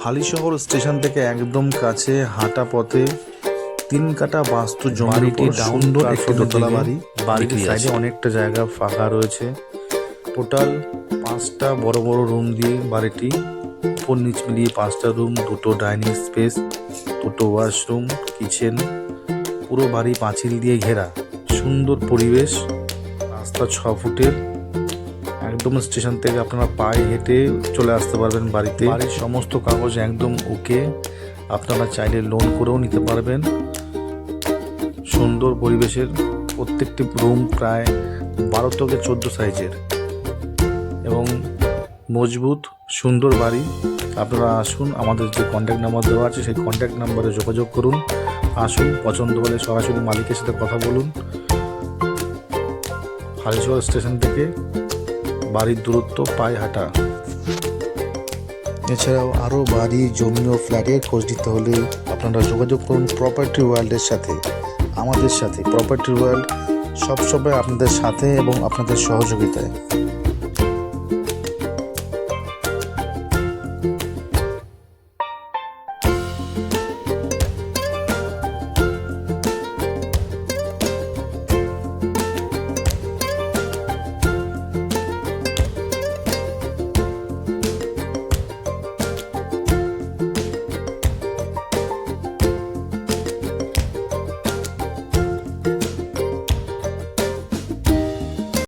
Halisahar station থেকে একদম কাছে হাঁটা পথে 3 কাঠা বাস্তু জমির উপর সুন্দর একটি দোতলা বাড়ি। বাড়িটির সাইডে অনেকটা জায়গা ফাঁকা রয়েছে। টোটাল 5টা বড় বড় রুম দিয়ে বাড়িটি, উপর নিচ মিলিয়ে 5টা রুম, 2টো ডাইনিং স্পেস, 2টো ওয়াশরুম, কিচেন। পুরো বাড়ি পাঁচিল দিয়ে ঘেরা, সুন্দর পরিবেশ, রাস্তা 6 ফুটের। একদম স্টেশন থেকে আপনারা পায়ে হেঁটে চলে আসতে পারবেন বাড়িতে। বাড়ির সমস্ত কাগজ একদম ওকে, আপনারা চাইলে লোন করেও নিতে পারবেন। সুন্দর পরিবেশের, প্রত্যেকটি রুম প্রায় 12 থেকে 14 সাইজের এবং মজবুত সুন্দর বাড়ি। আপনারা আসুন, আমাদের যে কন্ট্যাক্ট নাম্বার দেওয়া আছে সেই কন্ট্যাক্ট নাম্বারে যোগাযোগ করুন। আসুন, পছন্দ হলে সরাসরি মালিকের সাথে কথা বলুন। হালিশহর স্টেশন থেকে বাড়ির দূরত্ব পায়ে হাঁটা। এছাড়াও আরও বাড়ি, জমি ও ফ্ল্যাটের খোঁজ নিতে হলে আপনারা যোগাযোগ করুন প্রপার্টি ওয়ার্ল্ডের সাথে, আমাদের সাথে। প্রপার্টি ওয়ার্ল্ড সবসময় আপনাদের সাথে এবং আপনাদের সহযোগিতায়।